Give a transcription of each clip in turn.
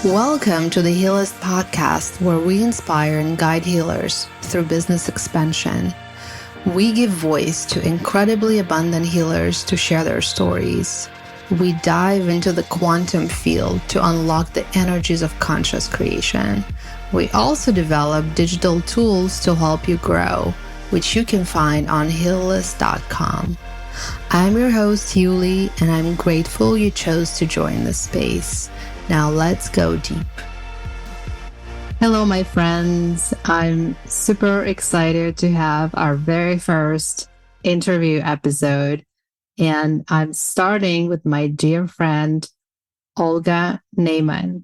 Welcome to the Healers Podcast, where we inspire and guide healers through business expansion. We give voice to incredibly abundant healers to share their stories. We dive into the quantum field to unlock the energies of conscious creation. We also develop digital tools to help you grow, which you can find on healers.com. I'm your host, Yuli, and I'm grateful you chose to join this space. Now let's go deep. Hello, my friends. I'm super excited to have our very first interview episode. And I'm starting with my dear friend, Olga Naiman.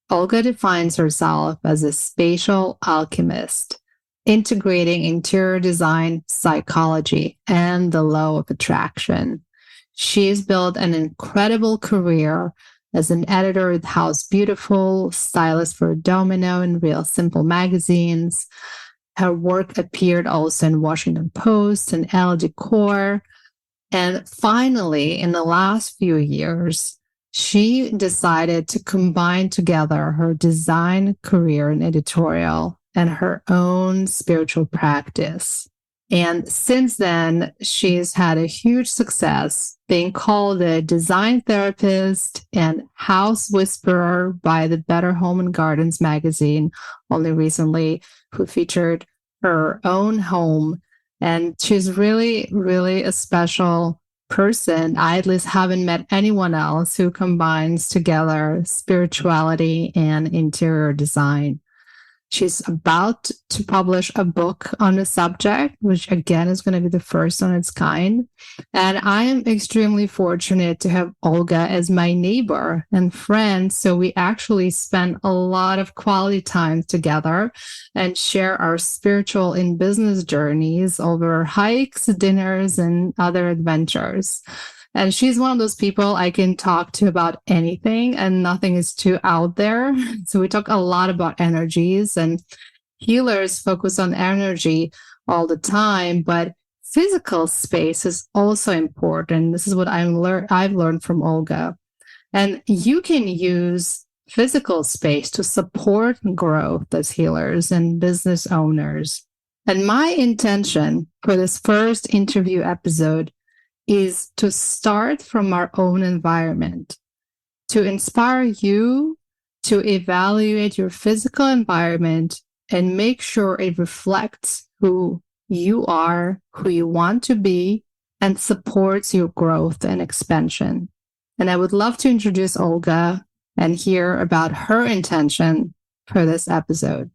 Olga defines herself as a spatial alchemist, integrating interior design, psychology, and the law of attraction. She's built an incredible career as an editor at House Beautiful, stylist for Domino and Real Simple magazines. Her work appeared also in Washington Post and Elle Decor. And finally, in the last few years, she decided to combine together her design career and editorial and her own spiritual practice. And since then, she's had a huge success being called a design therapist and house whisperer by the Better Home and Gardens magazine only recently, who featured her own home. And she's really, really a special person. I at least haven't met anyone else who combines together spirituality and interior design. She's about to publish a book on the subject, which again is going to be the first on its kind. And I am extremely fortunate to have Olga as my neighbor and friend. So we actually spend a lot of quality time together and share our spiritual and business journeys over hikes, dinners, and other adventures. And she's one of those people I can talk to about anything and nothing is too out there. So we talk a lot about energies, and healers focus on energy all the time, but physical space is also important. This is what I've learned from Olga. And you can use physical space to support growth as healers and business owners. And my intention for this first interview episode is to start from our own environment, to inspire you to evaluate your physical environment and make sure it reflects who you are, who you want to be, and supports your growth and expansion. And I would love to introduce Olga and hear about her intention for this episode.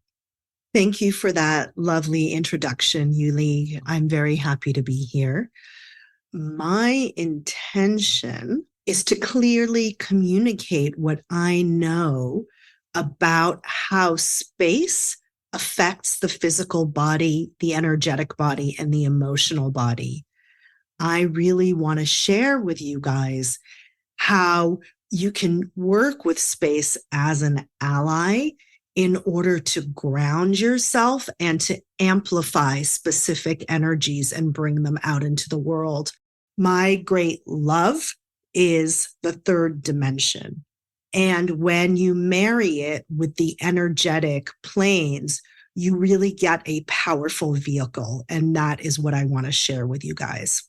Thank you for that lovely introduction, Yuli. I'm very happy to be here. My intention is to clearly communicate what I know about how space affects the physical body, the energetic body, and the emotional body. I really want to share with you guys how you can work with space as an ally in order to ground yourself and to amplify specific energies and bring them out into the world. My great love is the third dimension. And when you marry it with the energetic planes, you really get a powerful vehicle. And that is what I want to share with you guys.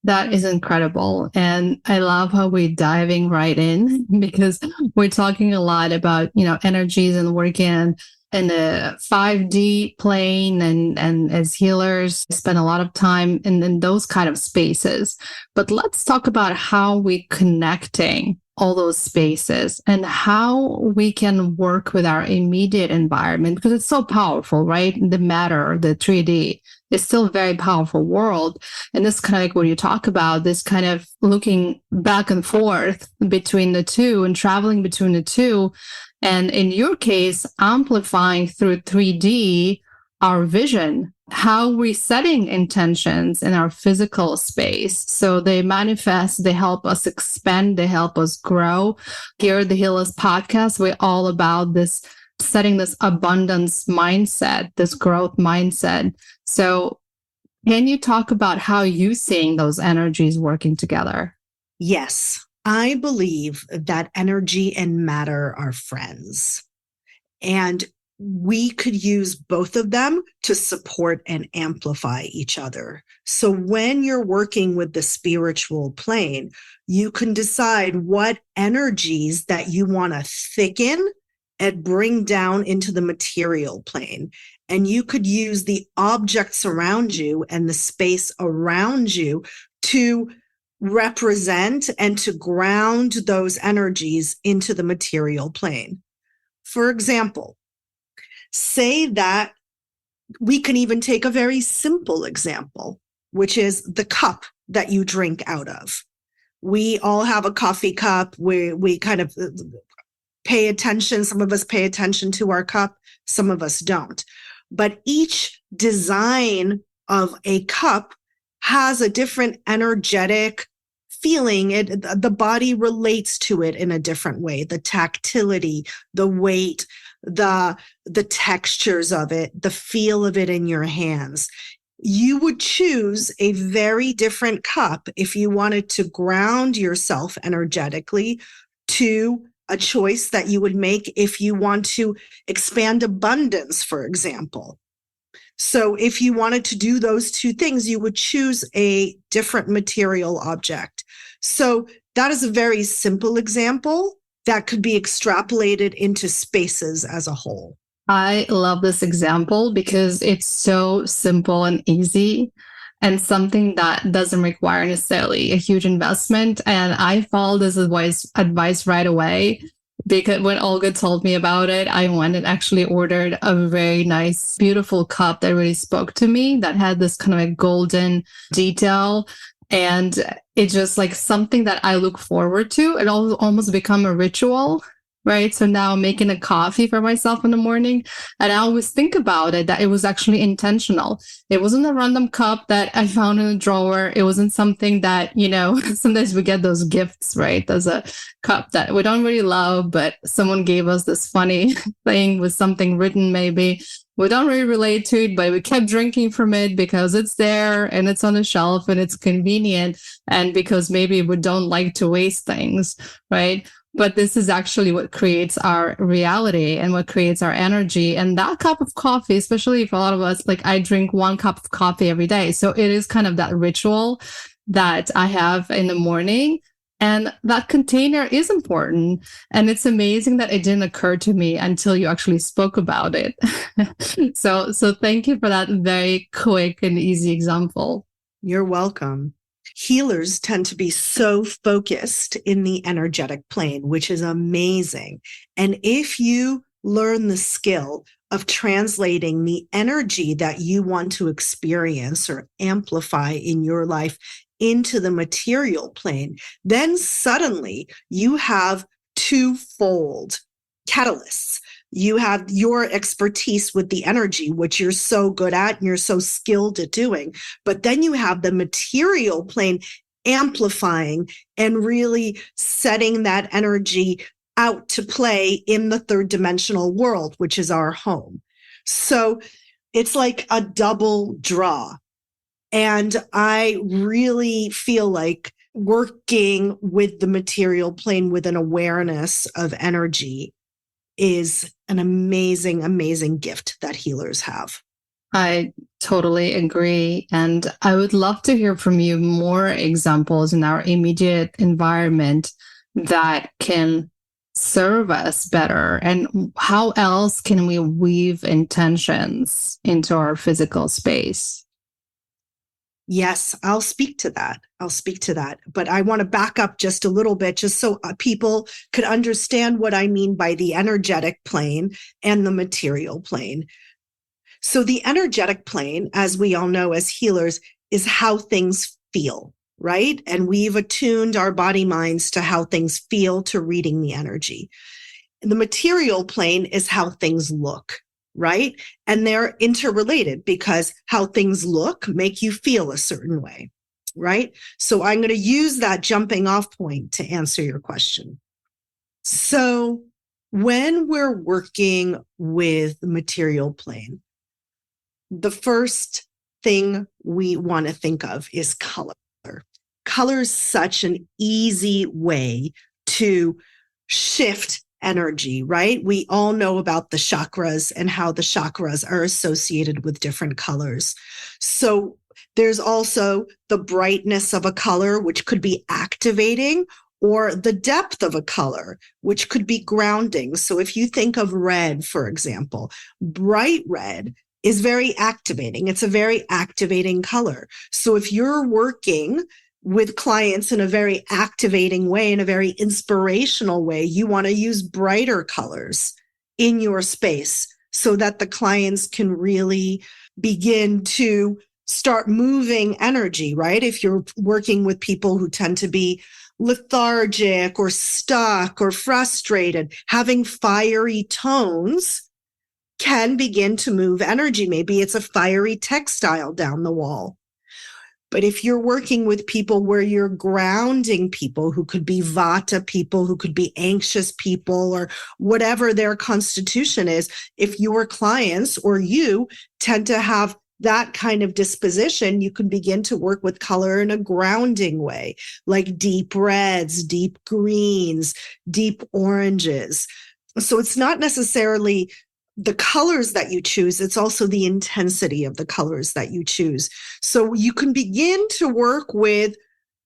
That is incredible. And I love how we're diving right in because we're talking a lot about, energies and working in the 5D plane and as healers spend a lot of time in those kind of spaces. But let's talk about how we're connecting all those spaces and how we can work with our immediate environment, because it's so powerful, right? The matter, the 3D is still a very powerful world. And this kind of like when you talk about this kind of looking back and forth between the two and traveling between the two. And in your case, amplifying through 3D our vision, how we're setting intentions in our physical space. So they manifest, they help us expand, they help us grow. Here at the Healers Podcast, we're all about this, setting this abundance mindset, this growth mindset. So can you talk about how you're seeing those energies working together? Yes. I believe that energy and matter are friends. And we could use both of them to support and amplify each other. So when you're working with the spiritual plane, you can decide what energies that you want to thicken and bring down into the material plane. And you could use the objects around you and the space around you to represent and to ground those energies into the material plane. For example, say that we can even take a very simple example, which is the cup that you drink out of. We all have a coffee cup where we kind of pay attention. Some of us pay attention to our cup, some of us don't. But each design of a cup has a different energetic feeling. The body relates to it in a different way. The tactility, the weight, the textures of it, the feel of it in your hands. You would choose a very different cup if you wanted to ground yourself energetically to a choice that you would make if you want to expand abundance, for example. So if you wanted to do those two things, you would choose a different material object. So that is a very simple example that could be extrapolated into spaces as a whole. I love this example because it's so simple and easy and something that doesn't require necessarily a huge investment. And I followed this advice right away because when Olga told me about it, I went and actually ordered a very nice, beautiful cup that really spoke to me that had this kind of a golden detail. And it's just like something that I look forward to. It almost become a ritual, right? So now I'm making a coffee for myself in the morning. And I always think about it, that it was actually intentional. It wasn't a random cup that I found in a drawer. It wasn't something that, sometimes we get those gifts, right? There's a cup that we don't really love, but someone gave us this funny thing with something written maybe. We don't really relate to it, but we kept drinking from it because it's there and it's on the shelf and it's convenient, and because maybe we don't like to waste things, right? But this is actually what creates our reality and what creates our energy. And that cup of coffee, especially for a lot of us, like I drink 1 cup of coffee every day. So it is kind of that ritual that I have in the morning. And that container is important. And it's amazing that it didn't occur to me until you actually spoke about it. So thank you for that very quick and easy example. You're welcome. Healers tend to be so focused in the energetic plane, which is amazing. And if you learn the skill of translating the energy that you want to experience or amplify in your life into the material plane, then suddenly you have twofold catalysts. You have your expertise with the energy, which you're so good at and you're so skilled at doing. But then you have the material plane amplifying and really setting that energy out to play in the third dimensional world, which is our home. So it's like a double draw. And I really feel like working with the material plane with an awareness of energy is an amazing, amazing gift that healers have. I totally agree. And I would love to hear from you more examples in our immediate environment that can serve us better. And how else can we weave intentions into our physical space? Yes, I'll speak to that. But I want to back up just a little bit, just so people could understand what I mean by the energetic plane and the material plane. So the energetic plane, as we all know as healers, is how things feel, right? And we've attuned our body minds to how things feel, to reading the energy. The material plane is how things look, right? And they're interrelated because how things look make you feel a certain way, right? So I'm going to use that jumping off point to answer your question. So when we're working with the material plane, the first thing we want to think of is color. color is such an easy way to shift energy, right? We all know about the chakras and how the chakras are associated with different colors. So there's also the brightness of a color, which could be activating, or the depth of a color, which could be grounding. So if you think of red, for example, bright red is very activating. It's a very activating color. So if you're working with clients in a very activating way, in a very inspirational way, you want to use brighter colors in your space so that the clients can really begin to start moving energy, right? If you're working with people who tend to be lethargic or stuck or frustrated, having fiery tones can begin to move energy. Maybe it's a fiery textile down the wall. But if you're working with people where you're grounding people who could be vata people, who could be anxious people, or whatever their constitution is, if your clients or you tend to have that kind of disposition, you can begin to work with color in a grounding way, like deep reds, deep greens, deep oranges. So it's not necessarily the colors that you choose, it's also the intensity of the colors that you choose. So you can begin to work with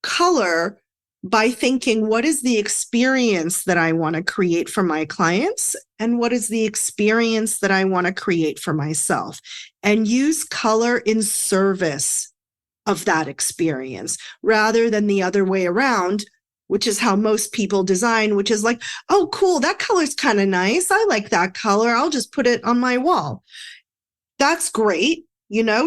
color by thinking, what is the experience that I want to create for my clients? And what is the experience that I want to create for myself? And use color in service of that experience rather than the other way around, which is how most people design, which is like, oh, cool, that color's kind of nice. I like that color. I'll just put it on my wall. That's great.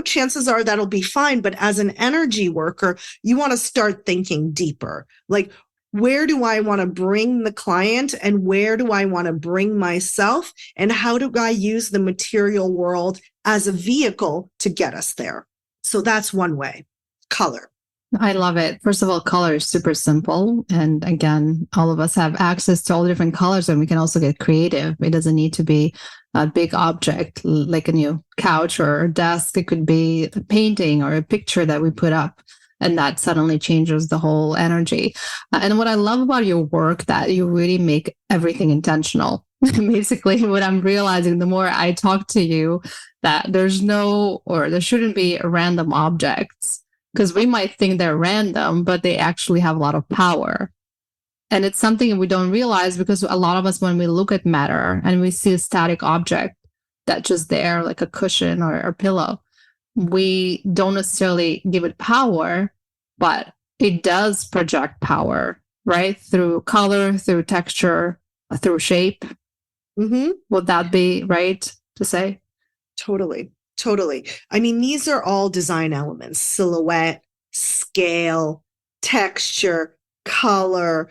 Chances are that'll be fine. But as an energy worker, you want to start thinking deeper. Like, where do I want to bring the client and where do I want to bring myself? And how do I use the material world as a vehicle to get us there? So that's one way, color. I love it. First of all, color is super simple. And again, all of us have access to all the different colors and we can also get creative. It doesn't need to be a big object like a new couch or a desk. It could be a painting or a picture that we put up. And that suddenly changes the whole energy. And what I love about your work, that you really make everything intentional. Basically, what I'm realizing the more I talk to you, that there shouldn't be random objects. Because we might think they're random, but they actually have a lot of power. And it's something we don't realize because a lot of us, when we look at matter and we see a static object that's just there, like a cushion or a pillow, we don't necessarily give it power, but it does project power, right? Through color, through texture, through shape. Mm-hmm. Would that be right to say? Totally. I mean, these are all design elements: silhouette, scale, texture, color.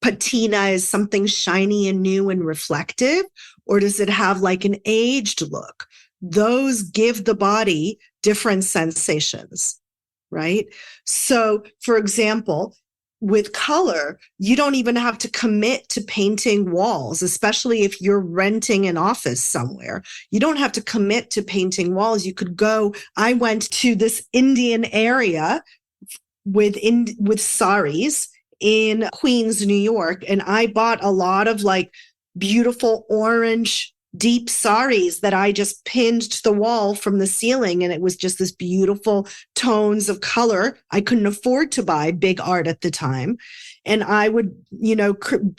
Patina is something shiny and new and reflective, or does it have like an aged look? Those give the body different sensations, right? So, for example, with color, you don't even have to commit to painting walls, especially if you're renting an office somewhere. You don't have to commit to painting walls. You could I went to this Indian area with saris in Queens, New York, and I bought a lot of like beautiful orange deep saris that I just pinned to the wall from the ceiling. And it was just this beautiful tones of color. I couldn't afford to buy big art at the time. And I would,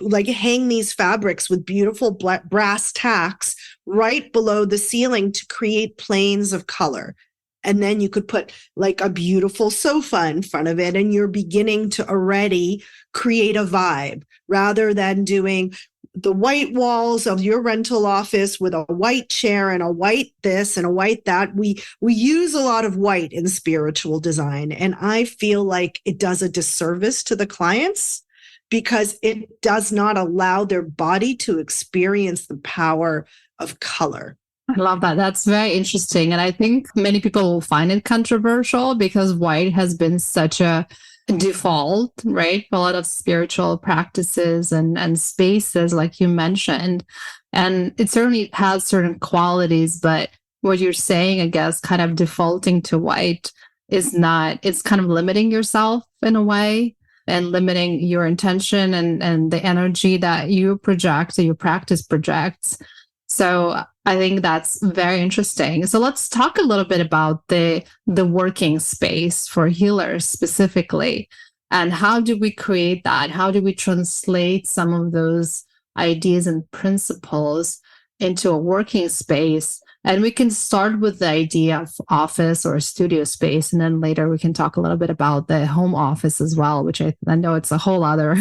like hang these fabrics with beautiful brass tacks right below the ceiling to create planes of color. And then you could put like a beautiful sofa in front of it and you're beginning to already create a vibe rather than doing the white walls of your rental office with a white chair and a white this and a white that. We use a lot of white in spiritual design. And I feel like it does a disservice to the clients because it does not allow their body to experience the power of color. I love that. That's very interesting. And I think many people will find it controversial because white has been such a default, right? For a lot of spiritual practices and spaces, like you mentioned. And it certainly has certain qualities, but what you're saying, I guess, kind of defaulting to white it's kind of limiting yourself in a way and limiting your intention and the energy that you project or your practice projects. So I think that's very interesting. So let's talk a little bit about the working space for healers specifically. And how do we create that? How do we translate some of those ideas and principles into a working space? And we can start with the idea of office or studio space. And then later we can talk a little bit about the home office as well, which I know it's a whole other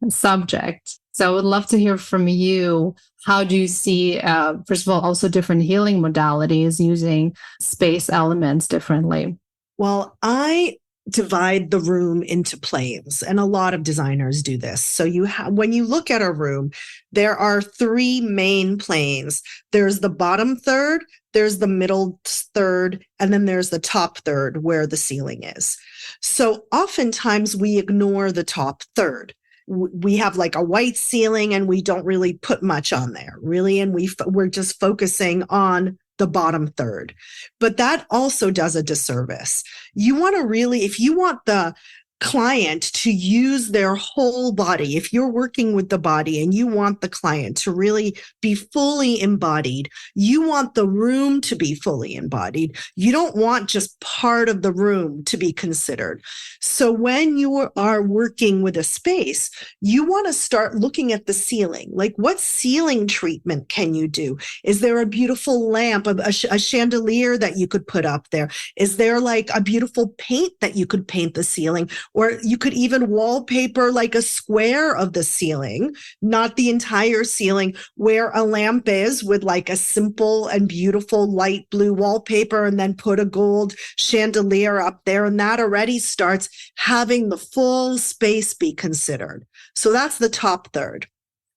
subject. So I would love to hear from you. How do you see, first of all, also different healing modalities using space elements differently? Well, I divide the room into planes, and a lot of designers do this. So when you look at a room, there are three main planes. There's the bottom third, there's the middle third, and then there's the top third where the ceiling is. So oftentimes we ignore the top third. We have like a white ceiling and we don't really put much on there, really. And we're just focusing on the bottom third. But that also does a disservice. You want to really, if you want the client to use their whole body, if you're working with the body and you want the client to really be fully embodied, you want the room to be fully embodied. You don't want just part of the room to be considered. So when you are working with a space, you want to start looking at the ceiling. Like, what ceiling treatment can you do? Is there a beautiful lamp, a chandelier that you could put up there? Is there like a beautiful paint that you could paint the ceiling? Or you could even wallpaper like a square of the ceiling, not the entire ceiling, where a lamp is, with like a simple and beautiful light blue wallpaper, and then put a gold chandelier up there. And that already starts having the full space be considered. So that's the top third,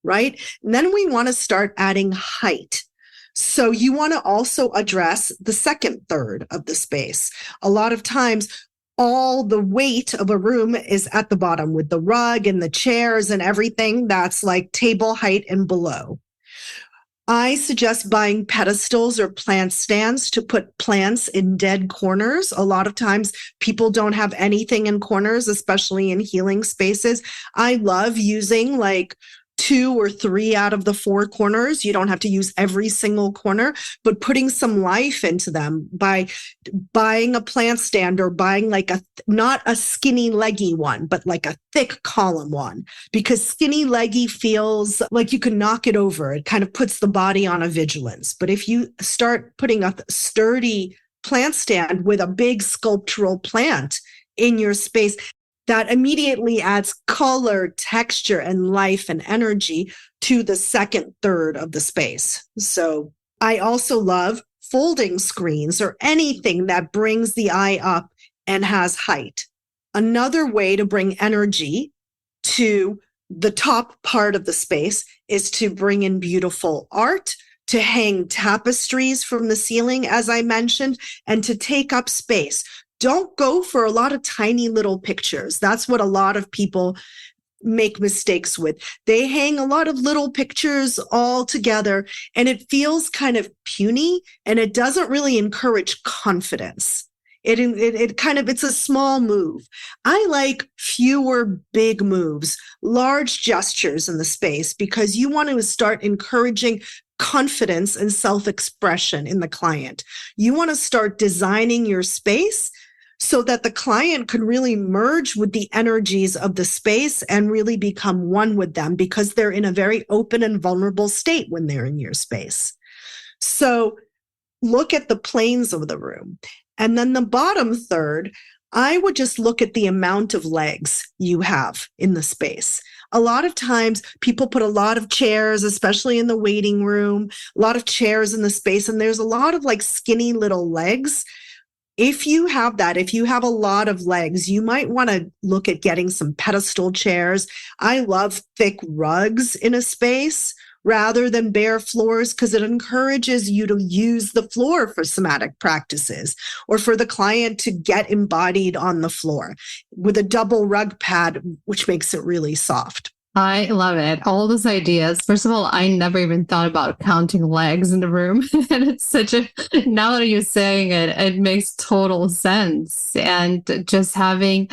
right? And then we want to start adding height. So you want to also address the second third of the space. A lot of times, all the weight of a room is at the bottom with the rug and the chairs and everything that's like table height and below. I suggest buying pedestals or plant stands to put plants in dead corners. A lot of times people don't have anything in corners, especially in healing spaces. I love using like 2 or 3 out of the 4 corners. You don't have to use every single corner, but putting some life into them by buying a plant stand or buying like not a skinny leggy one, but like a thick column one, because skinny leggy feels like you can knock it over. It kind of puts the body on a vigilance. But if you start putting a sturdy plant stand with a big sculptural plant in your space, that immediately adds color, texture, and life and energy to the second third of the space. So I also love folding screens or anything that brings the eye up and has height. Another way to bring energy to the top part of the space is to bring in beautiful art, to hang tapestries from the ceiling, as I mentioned, and to take up space. Don't go for a lot of tiny little pictures. That's what a lot of people make mistakes with. They hang a lot of little pictures all together, and it feels kind of puny, and it doesn't really encourage confidence. It's a small move. I like fewer big moves, large gestures in the space, because you want to start encouraging confidence and self-expression in the client. You want to start designing your space so that the client can really merge with the energies of the space and really become one with them, because they're in a very open and vulnerable state when they're in your space. So look at the planes of the room. And then the bottom third, I would just look at the amount of legs you have in the space. A lot of times people put a lot of chairs, especially in the waiting room, a lot of chairs in the space, and there's a lot of like skinny little legs. If you have that, if you have a lot of legs, you might want to look at getting some pedestal chairs. I love thick rugs in a space rather than bare floors, because it encourages you to use the floor for somatic practices, or for the client to get embodied on the floor with a double rug pad, which makes it really soft. I love it. All those ideas. First of all, I never even thought about counting legs in the room. And it's such a, now that you're saying it, it makes total sense. And just having,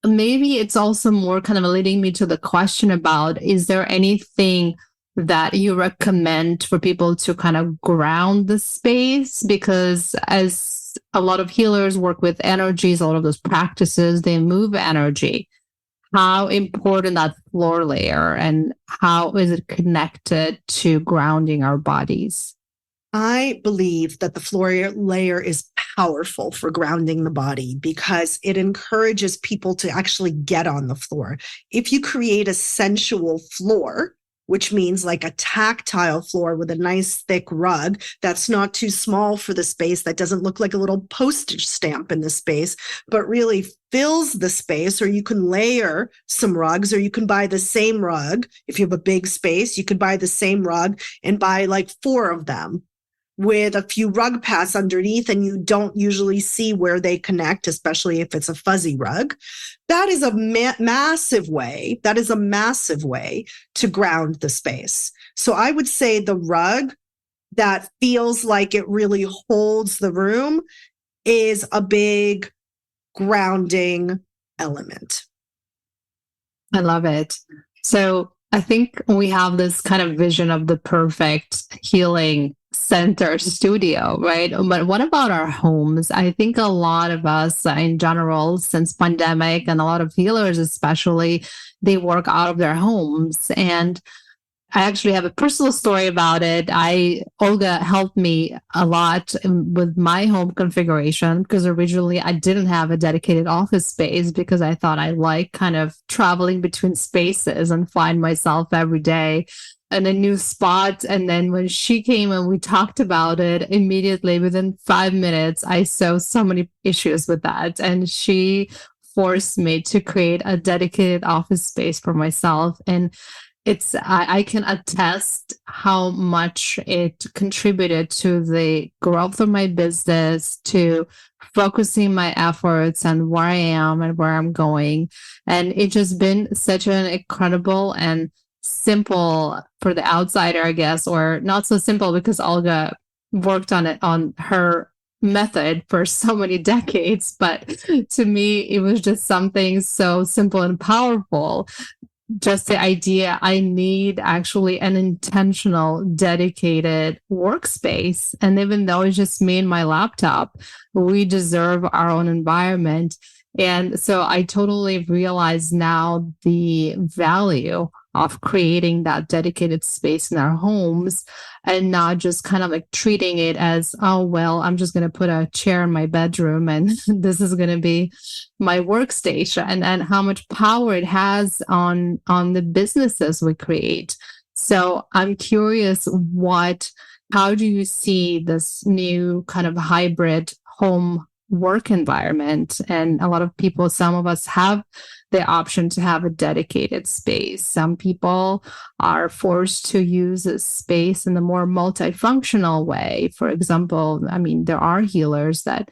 maybe it's also more kind of leading me to the question about, is there anything that you recommend for people to kind of ground the space? Because as a lot of healers work with energies, a lot of those practices, they move energy. How important that floor layer and how is it connected to grounding our bodies? I believe that the floor layer is powerful for grounding the body because it encourages people to actually get on the floor. If you create a sensual floor, which means like a tactile floor with a nice thick rug that's not too small for the space, that doesn't look like a little postage stamp in the space, but really fills the space, or you can layer some rugs, or you can buy the same rug. If you have a big space, you could buy the same rug and buy like 4 of them with a few rug paths underneath, and you don't usually see where they connect, especially if it's a fuzzy rug. That is a massive way. That is a massive way to ground the space. So I would say the rug that feels like it really holds the room is a big grounding element. I love it. So I think we have this kind of vision of the perfect healing center studio, right? But what about our homes? I think a lot of us in general, since pandemic, and a lot of healers especially, they work out of their homes. And I actually have a personal story about it. Olga helped me a lot with my home configuration because originally I didn't have a dedicated office space because I thought I like kind of traveling between spaces and find myself every day in a new spot. And then when she came and we talked about it, immediately within 5 minutes, I saw so many issues with that. And she forced me to create a dedicated office space for myself. And I can attest how much it contributed to the growth of my business, to focusing my efforts on where I am and where I'm going. And it's just been such an incredible and simple for the outsider, I guess, or not so simple because Olga worked on it on her method for so many decades. But to me, it was just something so simple and powerful. Just the idea I need actually an intentional, dedicated workspace. And even though it's just me and my laptop, we deserve our own environment. And so I totally realize now the value of creating that dedicated space in our homes and not just kind of like treating it as, oh, well, I'm just going to put a chair in my bedroom and this is going to be my workstation, and how much power it has on the businesses we create. So I'm curious, how do you see this new kind of hybrid home work environment? And a lot of people, some of us have the option to have a dedicated space. Some people are forced to use a space in a more multifunctional way. For example, I mean, there are healers that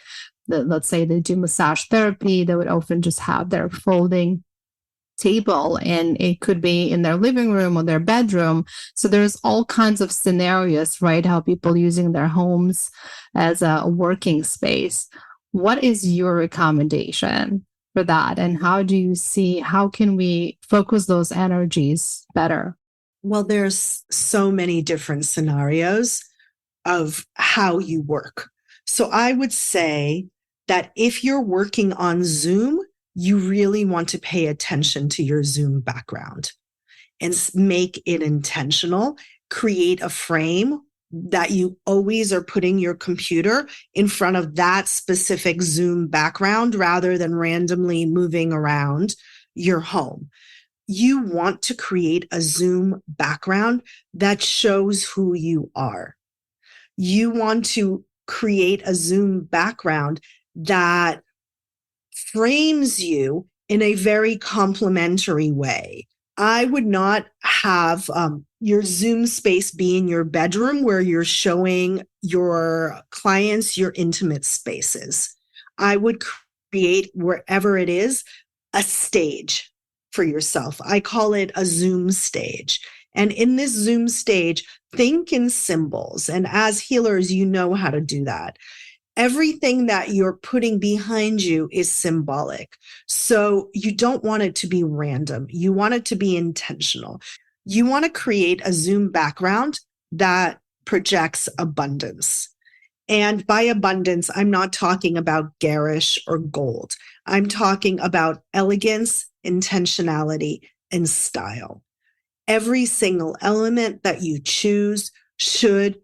let's say they do massage therapy, they would often just have their folding table and it could be in their living room or their bedroom. So there's all kinds of scenarios, right? How people using their homes as a working space. What is your recommendation for that? And how can we focus those energies better? Well, there's so many different scenarios of how you work. So I would say that if you're working on Zoom, you really want to pay attention to your Zoom background and make it intentional. Create a frame that you always are putting your computer in front of that specific Zoom background rather than randomly moving around your home. You want to create a Zoom background that shows who you are. You want to create a Zoom background that frames you in a very complimentary way. I would not have your Zoom space be in your bedroom where you're showing your clients your intimate spaces. I would create, wherever it is, a stage. for yourself. I call it a Zoom stage. And in this Zoom stage, think in symbols. And as healers, you know how to do that. Everything that you're putting behind you is symbolic. So you don't want it to be random. You want it to be intentional. You want to create a Zoom background that projects abundance. And by abundance, I'm not talking about garish or gold. I'm talking about elegance, intentionality, and style. Every single element that you choose should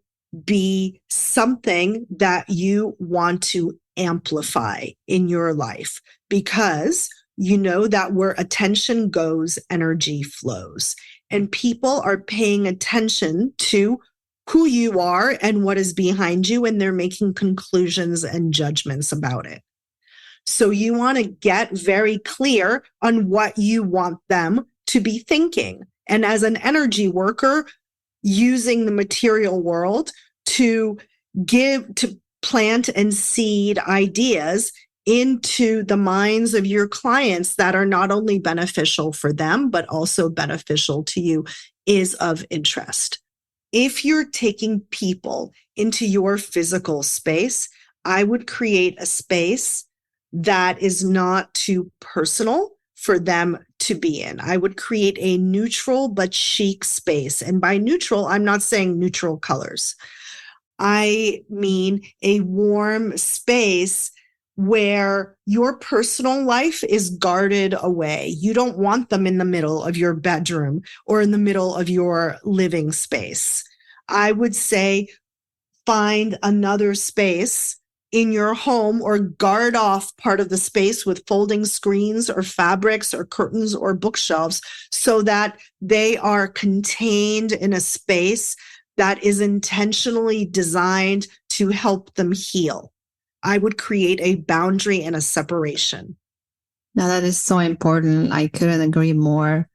be something that you want to amplify in your life, because you know that where attention goes, energy flows. And people are paying attention to who you are and what is behind you, and they're making conclusions and judgments about it. So you want to get very clear on what you want them to be thinking. And as an energy worker, using the material world to plant and seed ideas into the minds of your clients that are not only beneficial for them, but also beneficial to you is of interest. If you're taking people into your physical space, I would create a space that is not too personal for them to be in. I would create a neutral but chic space. And by neutral, I'm not saying neutral colors. I mean a warm space where your personal life is guarded away. You don't want them in the middle of your bedroom or in the middle of your living space. I would say find another space in your home or guard off part of the space with folding screens or fabrics or curtains or bookshelves so that they are contained in a space that is intentionally designed to help them heal. I would create a boundary and a separation. Now, that is so important. I couldn't agree more.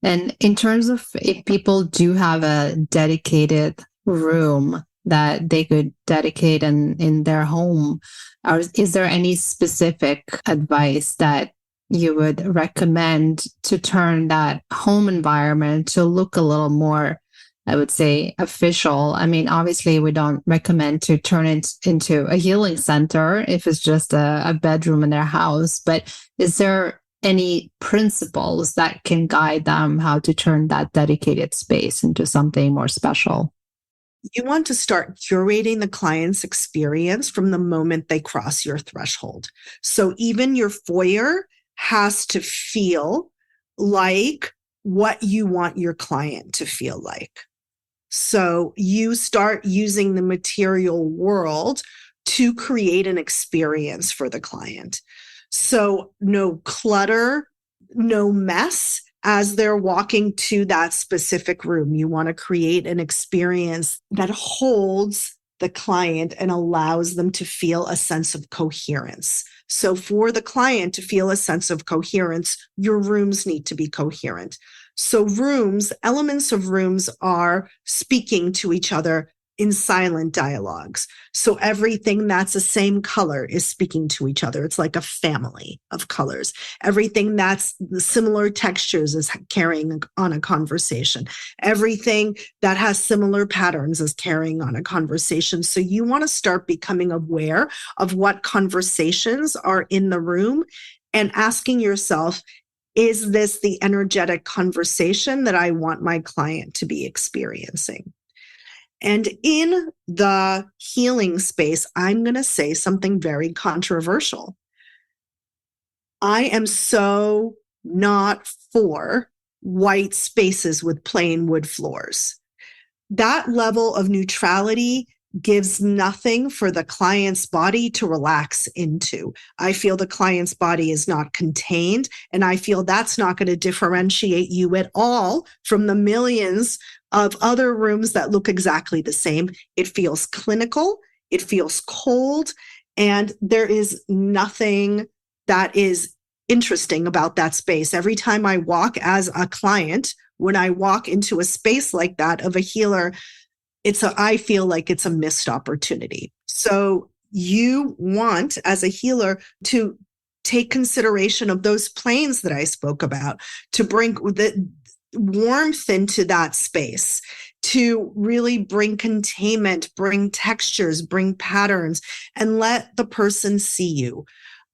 And in terms of if people do have a dedicated room that they could dedicate in their home, or is there any specific advice that you would recommend to turn that home environment to look a little more, I would say, official? I mean, obviously, we don't recommend to turn it into a healing center if it's just a bedroom in their house. But is there any principles that can guide them how to turn that dedicated space into something more special? You want to start curating the client's experience from the moment they cross your threshold. So even your foyer has to feel like what you want your client to feel like. So you start using the material world to create an experience for the client. So no clutter, no mess as they're walking to that specific room. You want to create an experience that holds the client and allows them to feel a sense of coherence. So for the client to feel a sense of coherence, your rooms need to be coherent. So elements of rooms are speaking to each other in silent dialogues. So everything that's the same color is speaking to each other. It's like a family of colors. Everything that's the similar textures is carrying on a conversation. Everything that has similar patterns is carrying on a conversation. So you want to start becoming aware of what conversations are in the room and asking yourself, is this the energetic conversation that I want my client to be experiencing? And in the healing space, I'm going to say something very controversial. I am so not for white spaces with plain wood floors. That level of neutrality gives nothing for the client's body to relax into. I feel the client's body is not contained, and I feel that's not going to differentiate you at all from the millions of other rooms that look exactly the same. It feels clinical, it feels cold, and there is nothing that is interesting about that space. Every time I walk as a client, when I walk into a space like that of a healer, I feel like it's a missed opportunity. So you want, as a healer, to take consideration of those planes that I spoke about, to bring the warmth into that space, to really bring containment, bring textures, bring patterns, and let the person see you.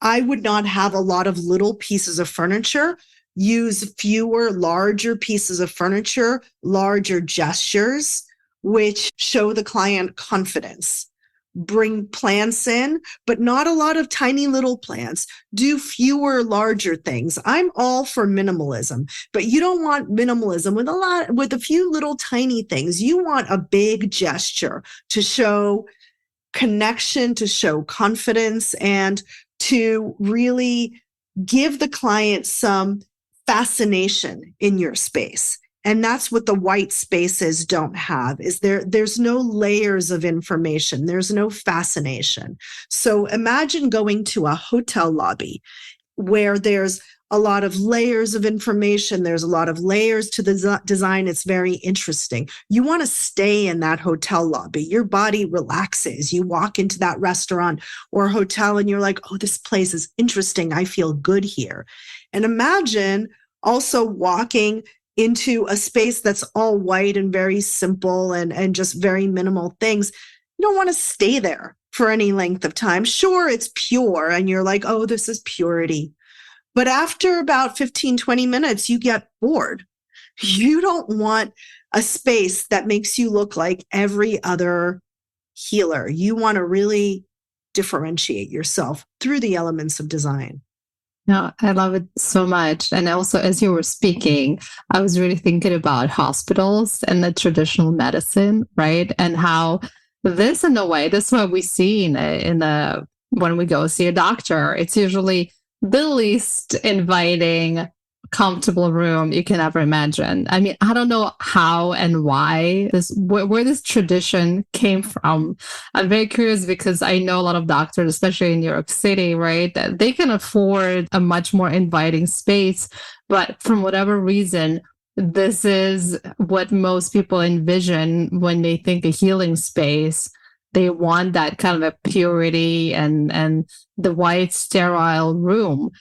I would not have a lot of little pieces of furniture. Use fewer, larger pieces of furniture, larger gestures, which show the client confidence. Bring plants in, but not a lot of tiny little plants. Do fewer, larger things. I'm all for minimalism, but you don't want minimalism with a few little tiny things. You want a big gesture to show connection, to show confidence, and to really give the client some fascination in your space. And that's what the white spaces don't have, is there's no layers of information. There's no fascination. So imagine going to a hotel lobby where there's a lot of layers of information. There's a lot of layers to the design. It's very interesting. You want to stay in that hotel lobby. Your body relaxes. You walk into that restaurant or hotel and you're like, oh, this place is interesting. I feel good here. And imagine also walking into a space that's all white and very simple and just very minimal things. You don't want to stay there for any length of time. Sure, it's pure and you're like, oh, this is purity. But after about 15, 20 minutes, you get bored. You don't want a space that makes you look like every other healer. You want to really differentiate yourself through the elements of design. No, I love it so much. And also, as you were speaking, I was really thinking about hospitals and the traditional medicine, right? And how this, in a way, this is what we see when we go see a doctor. It's usually the least inviting, comfortable room you can ever imagine. I mean, I don't know how and why where this tradition came from. I'm very curious because I know a lot of doctors, especially in New York City, right, that they can afford a much more inviting space, but from whatever reason, this is what most people envision when they think a healing space. They want that kind of a purity and the white, sterile room.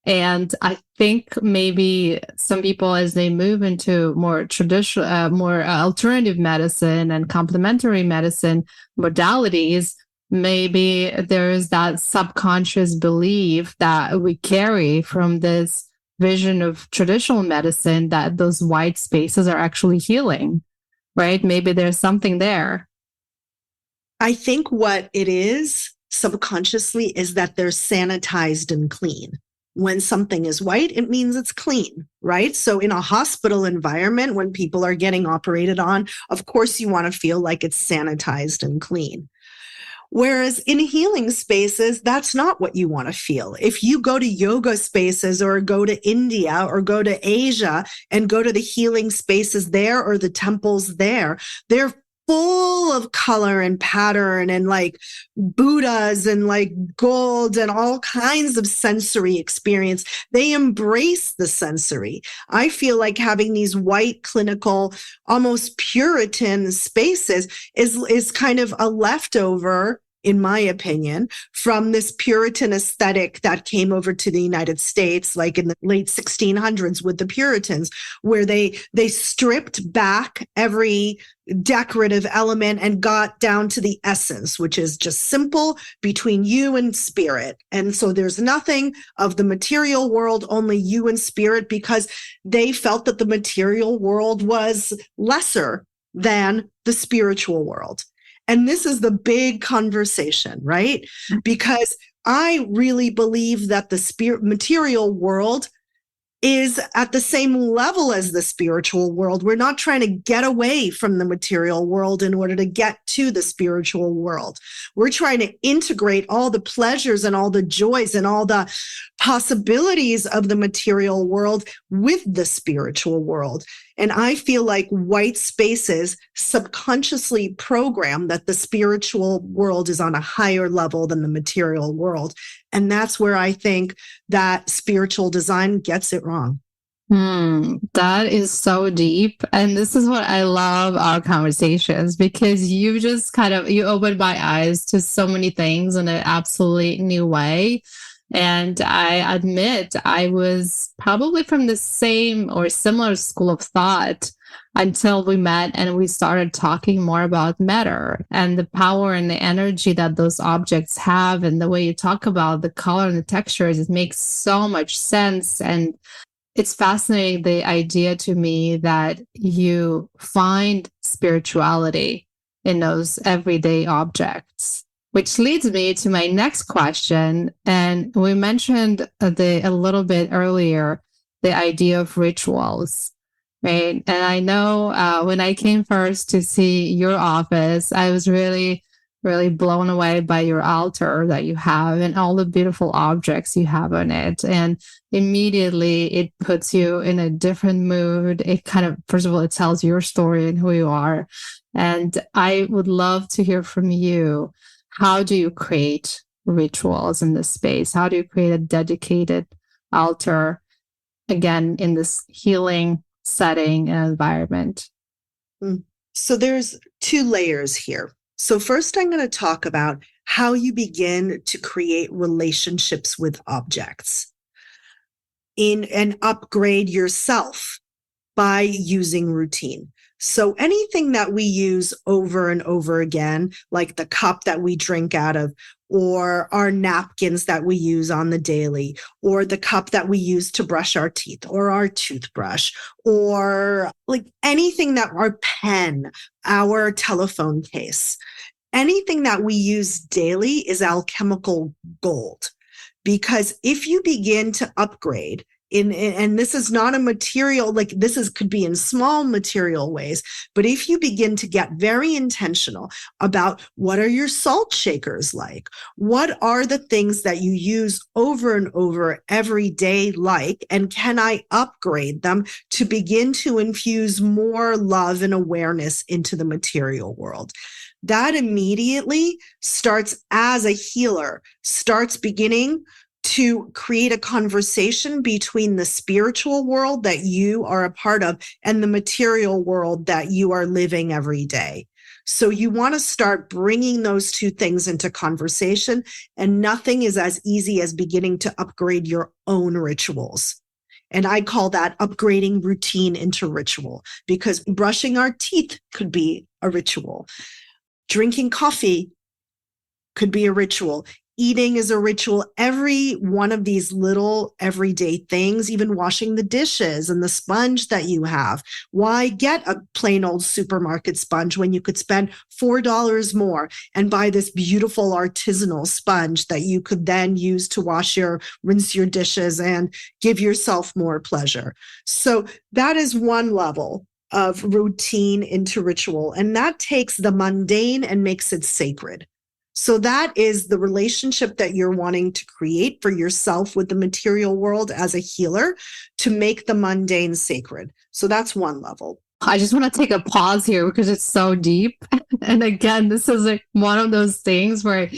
And I think maybe some people, as they move into more traditional, more alternative medicine and complementary medicine modalities, maybe there's that subconscious belief that we carry from this vision of traditional medicine that those white spaces are actually healing, right? Maybe there's something there. I think what it is subconsciously is that they're sanitized and clean. When something is white, it means it's clean, right? So in a hospital environment, when people are getting operated on, of course, you want to feel like it's sanitized and clean. Whereas in healing spaces, that's not what you want to feel. If you go to yoga spaces or go to India or go to Asia and go to the healing spaces there or the temples there, they're full of color and pattern and like Buddhas and like gold and all kinds of sensory experience. They embrace the sensory. I feel like having these white, clinical, almost Puritan spaces is kind of a leftover, in my opinion, from this Puritan aesthetic that came over to the United States, like in the late 1600s with the Puritans, where they stripped back every decorative element and got down to the essence, which is just simple between you and spirit. And so there's nothing of the material world, only you and spirit, because they felt that the material world was lesser than the spiritual world. And this is the big conversation, right? Because I really believe that the material world is at the same level as the spiritual world. We're not trying to get away from the material world in order to get to the spiritual world. We're trying to integrate all the pleasures and all the joys and all the possibilities of the material world with the spiritual world. And I feel like white spaces subconsciously program that the spiritual world is on a higher level than the material world. And that's where I think that spiritual design gets it wrong. That is so deep. And this is what I love our conversations, because you just you opened my eyes to so many things in an absolutely new way. And I admit I was probably from the same or similar school of thought until we met and we started talking more about matter and the power and the energy that those objects have. And the way you talk about the color and the textures, it makes so much sense. And it's fascinating, the idea to me that you find spirituality in those everyday objects. Which leads me to my next question. And we mentioned a little bit earlier the idea of rituals, right? And I know when I came first to see your office, I was really, really blown away by your altar that you have and all the beautiful objects you have on it. And immediately it puts you in a different mood. It kind of, first of all, it tells your story and who you are. And I would love to hear from you. How do you create rituals in this space? How do you create a dedicated altar, again, in this healing setting and environment? So there's two layers here. So first, I'm going to talk about how you begin to create relationships with objects and upgrade yourself by using routine. So anything that we use over and over again, like the cup that we drink out of, or our napkins that we use on the daily, or the cup that we use to brush our teeth, or our toothbrush, or like anything that our pen, our telephone case, anything that we use daily is alchemical gold. Because if you begin to upgrade, and this is not a material, like could be in small material ways, but if you begin to get very intentional about what are your salt shakers like, what are the things that you use over and over every day like, and can I upgrade them to begin to infuse more love and awareness into the material world? That immediately starts, as a healer, starts beginning to create a conversation between the spiritual world that you are a part of and the material world that you are living every day. So you want to start bringing those two things into conversation, and nothing is as easy as beginning to upgrade your own rituals. And I call that upgrading routine into ritual, because brushing our teeth could be a ritual. Drinking coffee could be a ritual. Eating is a ritual. Every one of these little everyday things, even washing the dishes and the sponge that you have. Why get a plain old supermarket sponge when you could spend $4 more and buy this beautiful artisanal sponge that you could then use to rinse your dishes and give yourself more pleasure? So that is one level of routine into ritual, and that takes the mundane and makes it sacred. So that is the relationship that you're wanting to create for yourself with the material world as a healer, to make the mundane sacred. So that's one level. I just want to take a pause here because it's so deep. And again, this is like one of those things where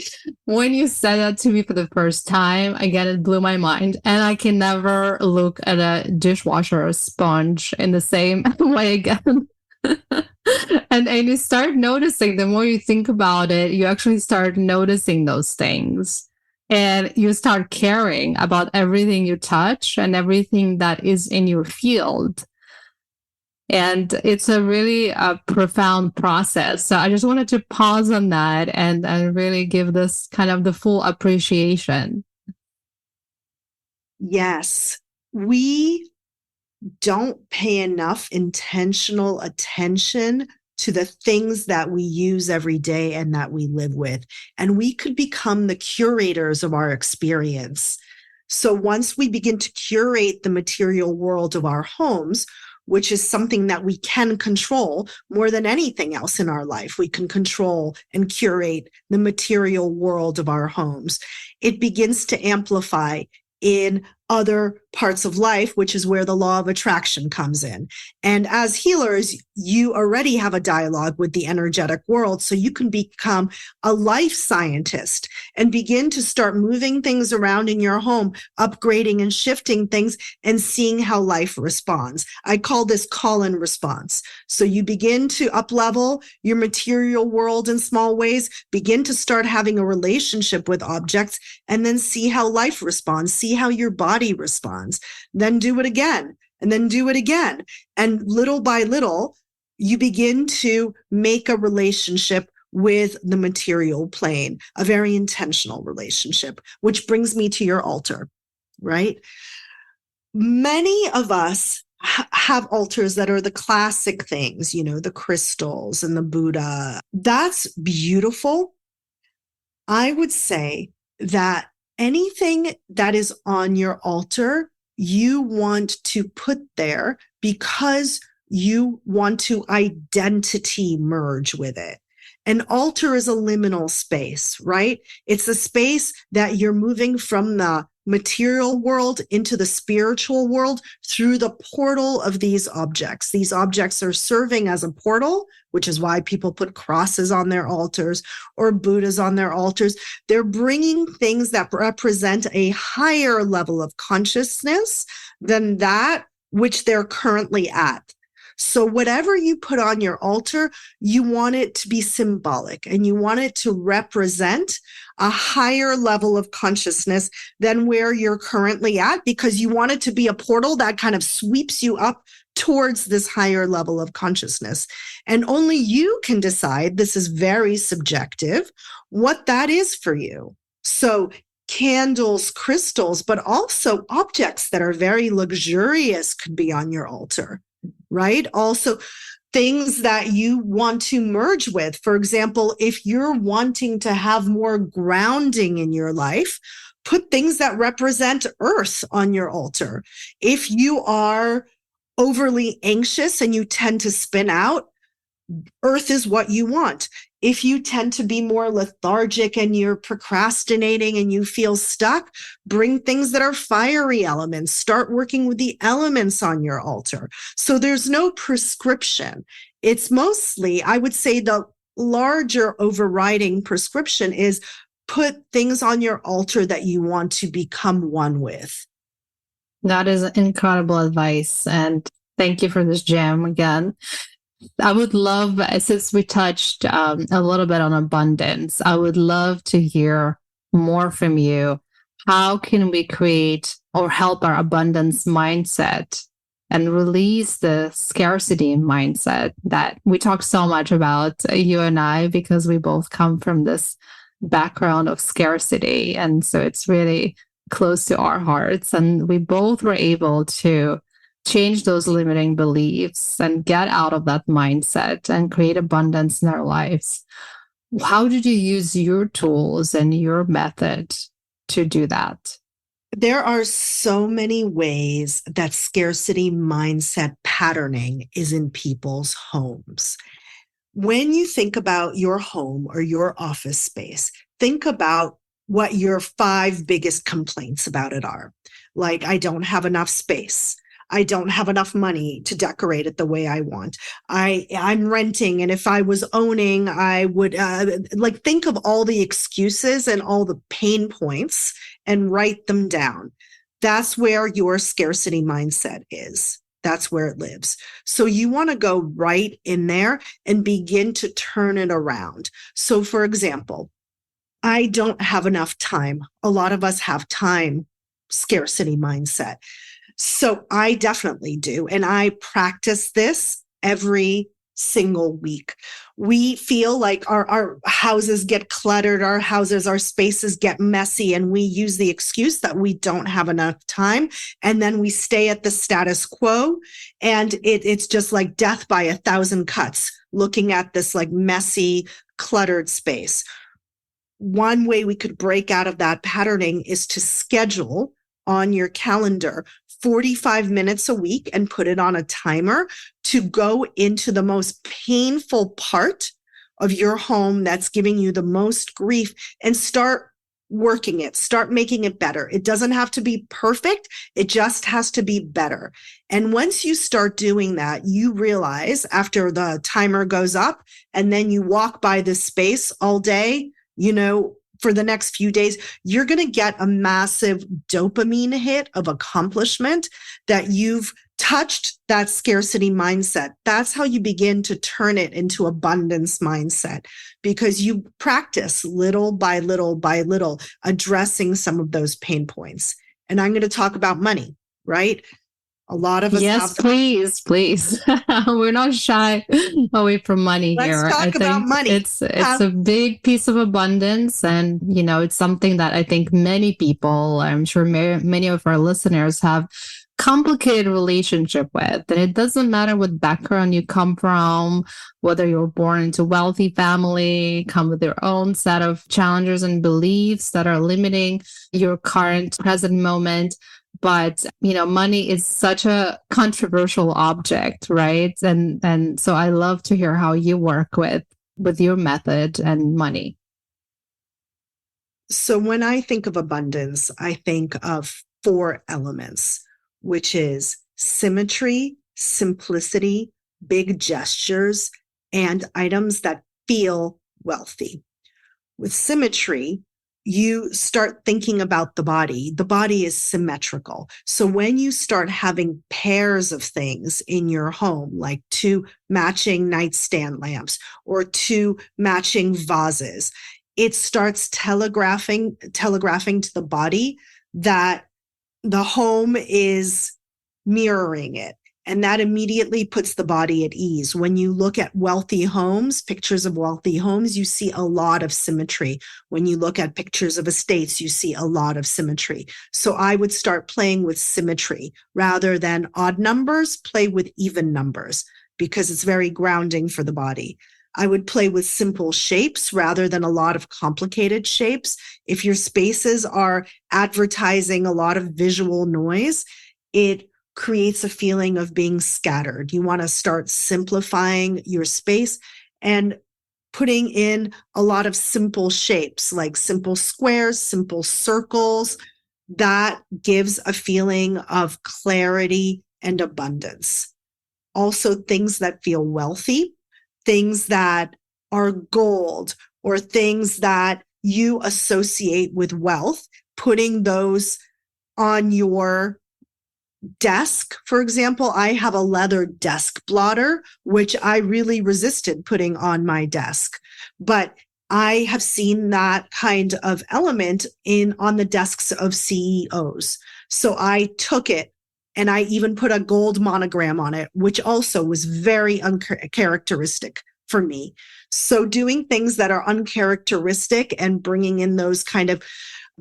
when you said that to me for the first time, again, it blew my mind. And I can never look at a dishwasher or a sponge in the same way again. And you start noticing, the more you think about it, you actually start noticing those things. And you start caring about everything you touch and everything that is in your field. And it's a really profound process. So I just wanted to pause on that and really give this kind of the full appreciation. Yes, we don't pay enough intentional attention to the things that we use every day and that we live with. And we could become the curators of our experience. So once we begin to curate the material world of our homes, which is something that we can control more than anything else in our life, we can control and curate the material world of our homes. It begins to amplify in other parts of life, which is where the law of attraction comes in. And as healers, you already have a dialogue with the energetic world. So you can become a life scientist and begin to start moving things around in your home, upgrading and shifting things and seeing how life responds. I call this call and response. So you begin to up-level your material world in small ways, begin to start having a relationship with objects, and then see how life responds, see how your body responds, then do it again, and then do it again. And little by little, you begin to make a relationship with the material plane, a very intentional relationship, which brings me to your altar, right? Many of us have altars that are the classic things, the crystals and the Buddha. That's beautiful. I would say that anything that is on your altar, you want to put there because you want to identity merge with it. An altar is a liminal space, right? It's a space that you're moving from the material world into the spiritual world through the portal of these objects. These objects are serving as a portal, which is why people put crosses on their altars or Buddhas on their altars. They're bringing things that represent a higher level of consciousness than that which they're currently at. So whatever you put on your altar, you want it to be symbolic and you want it to represent a higher level of consciousness than where you're currently at, because you want it to be a portal that kind of sweeps you up towards this higher level of consciousness. And only you can decide, this is very subjective, what that is for you. So candles, crystals, but also objects that are very luxurious could be on your altar, right? Also, things that you want to merge with. For example, if you're wanting to have more grounding in your life, put things that represent earth on your altar. If you are overly anxious and you tend to spin out, earth is what you want. If you tend to be more lethargic and you're procrastinating and you feel stuck, bring things that are fiery elements. Start working with the elements on your altar. So there's no prescription. It's mostly, I would say, the larger overriding prescription is put things on your altar that you want to become one with. That is incredible advice. And thank you for this gem again. I would love, since we touched a little bit on abundance, I would love to hear more from you. How can we create or help our abundance mindset and release the scarcity mindset that we talk so much about, you and I, because we both come from this background of scarcity. And so it's really close to our hearts. And we both were able to change those limiting beliefs and get out of that mindset and create abundance in our lives. How did you use your tools and your method to do that? There are so many ways that scarcity mindset patterning is in people's homes. When you think about your home or your office space, think about what your 5 biggest complaints about it are. Like, I don't have enough space. I don't have enough money to decorate it the way I want. I'm renting, and if I was owning, I would think of all the excuses and all the pain points and write them down. That's where your scarcity mindset is. That's where it lives. So you want to go right in there and begin to turn it around. So for example, I don't have enough time. A lot of us have time scarcity mindset. So I definitely do. And I practice this every single week. We feel like our houses get cluttered, our spaces get messy, and we use the excuse that we don't have enough time. And then we stay at the status quo. And it's just like death by 1,000 cuts, looking at this like messy, cluttered space. One way we could break out of that patterning is to schedule on your calendar 45 minutes a week and put it on a timer to go into the most painful part of your home that's giving you the most grief and start working it, start making it better. It doesn't have to be perfect. It just has to be better. And once you start doing that, you realize after the timer goes up and then you walk by this space all day, for the next few days, you're going to get a massive dopamine hit of accomplishment that you've touched that scarcity mindset. That's how you begin to turn it into abundance mindset, because you practice little by little by little addressing some of those pain points. And I'm going to talk about money, right? A lot of us Yes, please. We're not shy away from money here. Let's talk about money. It's a big piece of abundance, and it's something that I think many people, I'm sure many of our listeners have complicated relationship with. And it doesn't matter what background you come from, whether you're born into a wealthy family, come with your own set of challenges and beliefs that are limiting your current present moment. But, money is such a controversial object, right? And so I love to hear how you work with your method and money. So when I think of abundance, I think of 4 elements, which is symmetry, simplicity, big gestures, and items that feel wealthy. With symmetry, you start thinking about the body. The body is symmetrical. So when you start having pairs of things in your home, like 2 matching nightstand lamps or 2 matching vases, it starts telegraphing to the body that the home is mirroring it. And that immediately puts the body at ease. When you look at wealthy homes, pictures of wealthy homes, you see a lot of symmetry. When you look at pictures of estates, you see a lot of symmetry. So I would start playing with symmetry rather than odd numbers, play with even numbers, because it's very grounding for the body. I would play with simple shapes rather than a lot of complicated shapes. If your spaces are advertising a lot of visual noise, it creates a feeling of being scattered. You want to start simplifying your space and putting in a lot of simple shapes, like simple squares, simple circles. That gives a feeling of clarity and abundance. Also, things that feel wealthy, things that are gold, or things that you associate with wealth, putting those on your desk. For example, I have a leather desk blotter, which I really resisted putting on my desk, but I have seen that kind of element on the desks of CEOs. So I took it and I even put a gold monogram on it, which also was very uncharacteristic for me. So doing things that are uncharacteristic and bringing in those kind of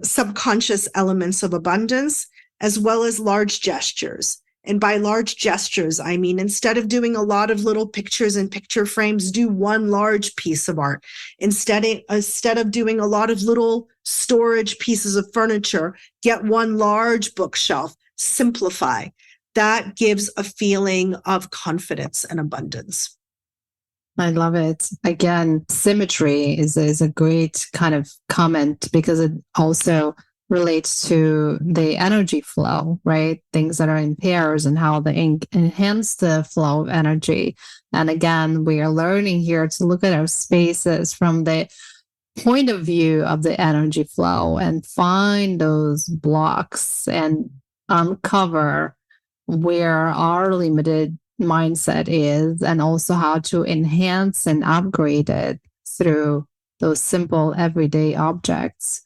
subconscious elements of abundance, as well as large gestures. And by large gestures, I mean, instead of doing a lot of little pictures and picture frames, do one large piece of art. Instead of doing a lot of little storage pieces of furniture, get one large bookshelf. Simplify. That gives a feeling of confidence and abundance. I love it. Again, symmetry is a great kind of comment, because it also relates to the energy flow, right? Things that are in pairs and how they enhance the flow of energy. And again, we are learning here to look at our spaces from the point of view of the energy flow and find those blocks and uncover where our limited mindset is, and also how to enhance and upgrade it through those simple everyday objects.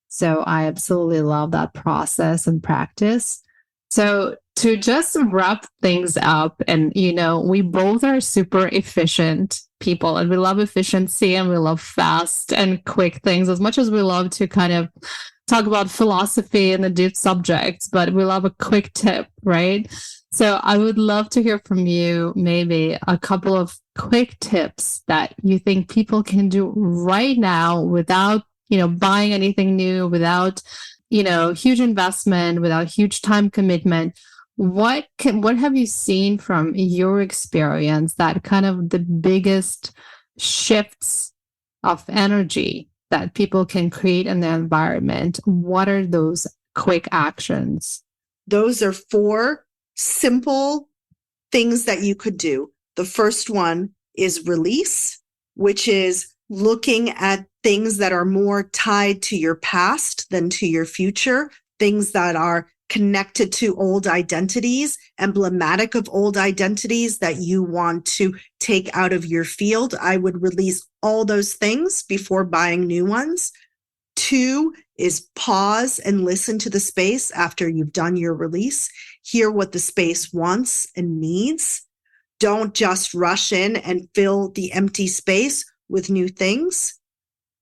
So I absolutely love that process and practice. So to just wrap things up, and we both are super efficient people, and we love efficiency and we love fast and quick things as much as we love to kind of talk about philosophy and the deep subjects, but we love a quick tip, right? So I would love to hear from you, maybe a couple of quick tips that you think people can do right now without buying anything new, without, huge investment, without huge time commitment. What have you seen from your experience that kind of the biggest shifts of energy that people can create in their environment, what are those quick actions? Those are 4 simple things that you could do. The first one is release, which is looking at things that are more tied to your past than to your future, things that are connected to old identities, emblematic of old identities that you want to take out of your field. I would release all those things before buying new ones. 2 is pause and listen to the space after you've done your release. Hear what the space wants and needs. Don't just rush in and fill the empty space with new things.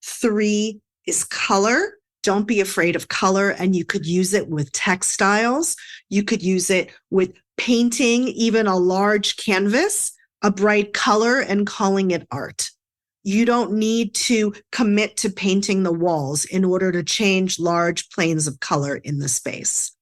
3 is color. Don't be afraid of color, and you could use it with textiles. You could use it with painting, even a large canvas, a bright color, and calling it art. You don't need to commit to painting the walls in order to change large planes of color in the space.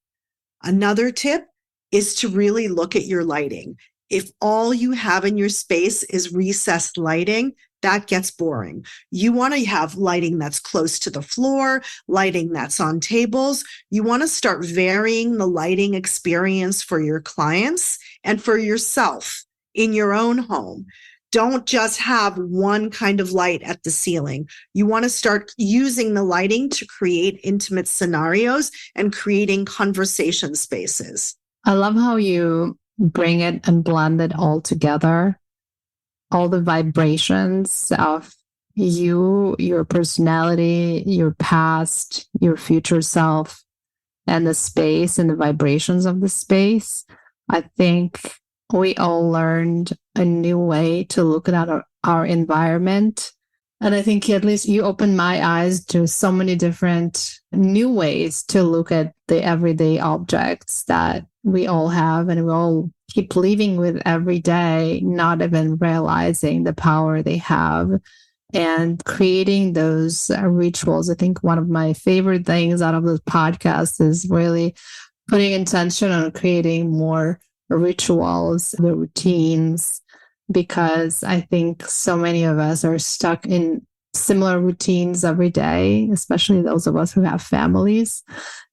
Another tip is to really look at your lighting. If all you have in your space is recessed lighting, that gets boring. You want to have lighting that's close to the floor, lighting that's on tables. You want to start varying the lighting experience for your clients and for yourself in your own home. Don't just have one kind of light at the ceiling. You want to start using the lighting to create intimate scenarios and creating conversation spaces. I love how you bring it and blend it all together. All the vibrations of you, your personality, your past, your future self, and the space and the vibrations of the space. I think we all learned a new way to look at our environment. And I think at least you opened my eyes to so many different new ways to look at the everyday objects that we all have and we all keep living with every day, not even realizing the power they have and creating those rituals. I think one of my favorite things out of this podcast is really putting intention on creating more rituals, the routines, because I think so many of us are stuck in similar routines every day, especially those of us who have families.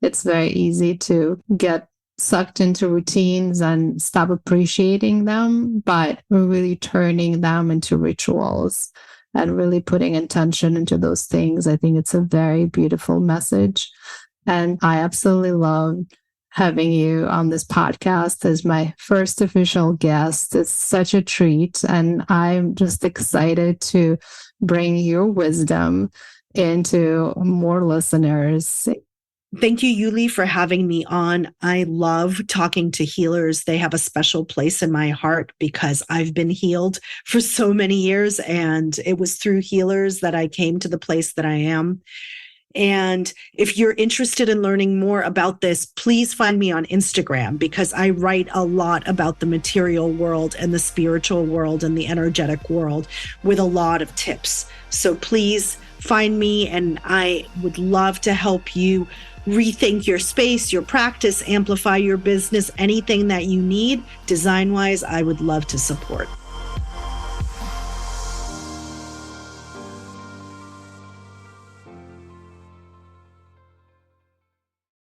It's very easy to get sucked into routines and stop appreciating them, but we're really turning them into rituals and really putting intention into those things. I think it's a very beautiful message. And I absolutely love having you on this podcast as my first official guest. It's such a treat. And I'm just excited to bring your wisdom into more listeners. Thank you, Yuli, for having me on. I love talking to healers. They have a special place in my heart because I've been healed for so many years, and it was through healers that I came to the place that I am. And if you're interested in learning more about this, please find me on Instagram because I write a lot about the material world and the spiritual world and the energetic world with a lot of tips. So please find me, and I would love to help you rethink your space, your practice, amplify your business, anything that you need design-wise, I would love to support.